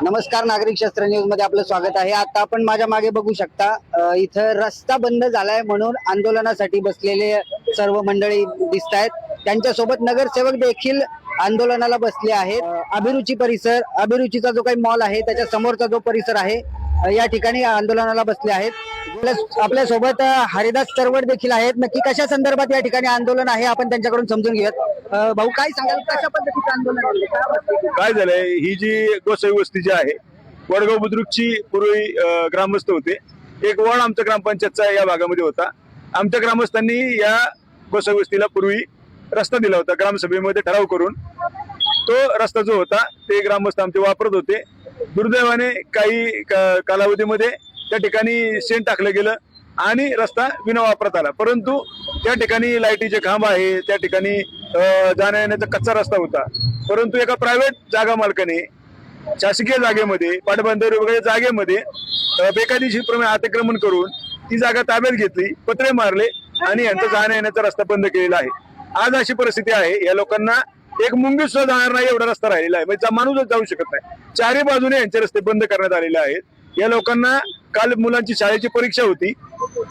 नमस्कार, नागरिक शास्त्र न्यूज मध्ये आपलं स्वागत आहे। आता आपण माझ्या मागे बघू शकता, इथं रस्ता बंद झालाय म्हणून आंदोलनासाठी बसलेले सर्व मंडळी दिसत आहेत। त्यांच्यासोबत नगरसेवक देखील आंदोलनाला बसले आहेत। अभिरुचीचा जो काही मॉल आहे त्याच्या समोरचा जो परिसर आहे या ठिकाणी आंदोलनाला बसले आहेत। आपल्या सोबत हरिदास चरवड देखील आहेत। नक्की कशा संदर्भात या ठिकाणी आंदोलन आहे आपण त्यांच्याकडून समजून घेऊयात। भाऊ, काय सांगाल, कशा पद्धतीचं आंदोलन आहे? काय झालंय, ही जी गोसावी वस्ती जी आहे, वडगाव बुद्रुकची पूर्वी ग्रामस्थ होते। एक वॉर्ड आमच्या ग्रामपंचायतचा या भागामध्ये होता। आमच्या ग्रामस्थांनी या गोसावी वस्तीला पूर्वी रस्ता दिला होता, ग्रामसभेमध्ये ठराव करून। तो रस्ता जो होता ते ग्रामस्थ आमचे वापरत होते। दुर्दैवाने काही कालावधीमध्ये त्या ठिकाणी शेण टाकलं गेलं आणि रस्ता विना वापरात आला। परंतु त्या ठिकाणी लाईटीचे खांब आहे, त्या ठिकाणी जाण्या येण्याचा कच्चा रस्ता होता। परंतु एका प्रायव्हेट जागा मालकाने शासकीय जागेमध्ये, पाटबंधारे वगैरे जागेमध्ये बेकायदेशीरपणे अतिक्रमण करून ती जागा ताब्यात घेतली, पत्रे मारले आणि यांचा जाण्या येण्याचा रस्ता बंद केलेला आहे। आज अशी परिस्थिती आहे, या लोकांना एक मुंगीस सुद्धा जाणार नाही एवढा रस्ता राहिलेला आहे, म्हणजे माणूसच जाऊ शकत नाही। चारही बाजूने यांचे रस्ते बंद करण्यात आलेले आहेत। या लोकांना काल मुलांची शाळेची परीक्षा होती,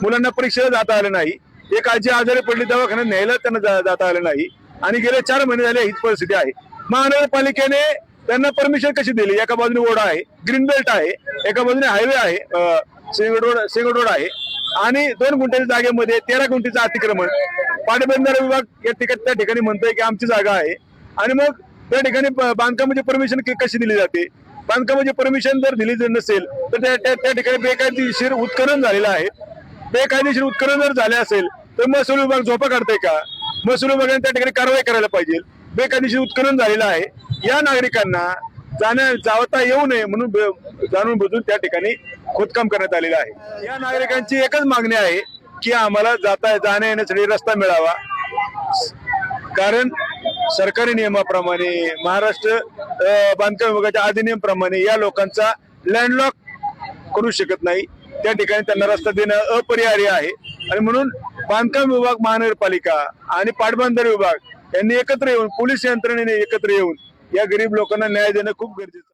मुलांना परीक्षेला जाता आलं नाही। एक आजी आजारी पडली, दवाखान्यात न्यायला त्यांना जाता आलं नाही आणि गेले 4 महिने झाले हीच परिस्थिती आहे। महानगरपालिकेने त्यांना परमिशन कशी दिली? एका बाजूने ओढा आहे, ग्रीन बेल्ट आहे, एका बाजूने हायवे आहे, सिंगड रोड आहे आणि 2 गुंठ्याच्या जागेमध्ये 13 गुंठीचं अतिक्रमण। पाटबंधारे विभाग त्या ठिकाणी म्हणतोय की आमची जागा आहे आणि मग त्या ठिकाणी बांधकामाची परमिशन कशी दिली जाते? बांधकामाची परमिशन जर दिली नसेल तर त्या ठिकाणी बेकायदेशीर उत्खनन झालेलं आहे। बेकायदेशीर उत्खनन जर झाले असेल तर महसूल विभाग झोपा काढतोय का? महसूल विभागाने त्या ठिकाणी कारवाई करायला पाहिजे। बेकायदेशीर उत्खनन झालेलं आहे, या नागरिकांना जाता येऊ नये म्हणून जाणून बुजून त्या ठिकाणी खोदकाम करण्यात आलेलं आहे। या नागरिकांची एकच मागणी आहे की आम्हाला जाण्या येण्यासाठी रस्ता मिळावा, कारण सरकारी नियमाप्रमाणे, महाराष्ट्र बांधकाम विभागाच्या अधिनियम प्रमाणे या लोकांचा लँडलॉक करू शकत नाही। त्या ठिकाणी त्यांना रस्ता देणं अपरिहार्य आहे आणि म्हणून बांधकाम विभाग, महानगरपालिका आणि पाटबंधारे विभाग यांनी एकत्र येऊन, पोलीस यंत्रणेने एकत्र येऊन या गरीब लोकांना न्याय देणं खूप गरजेचं आहे।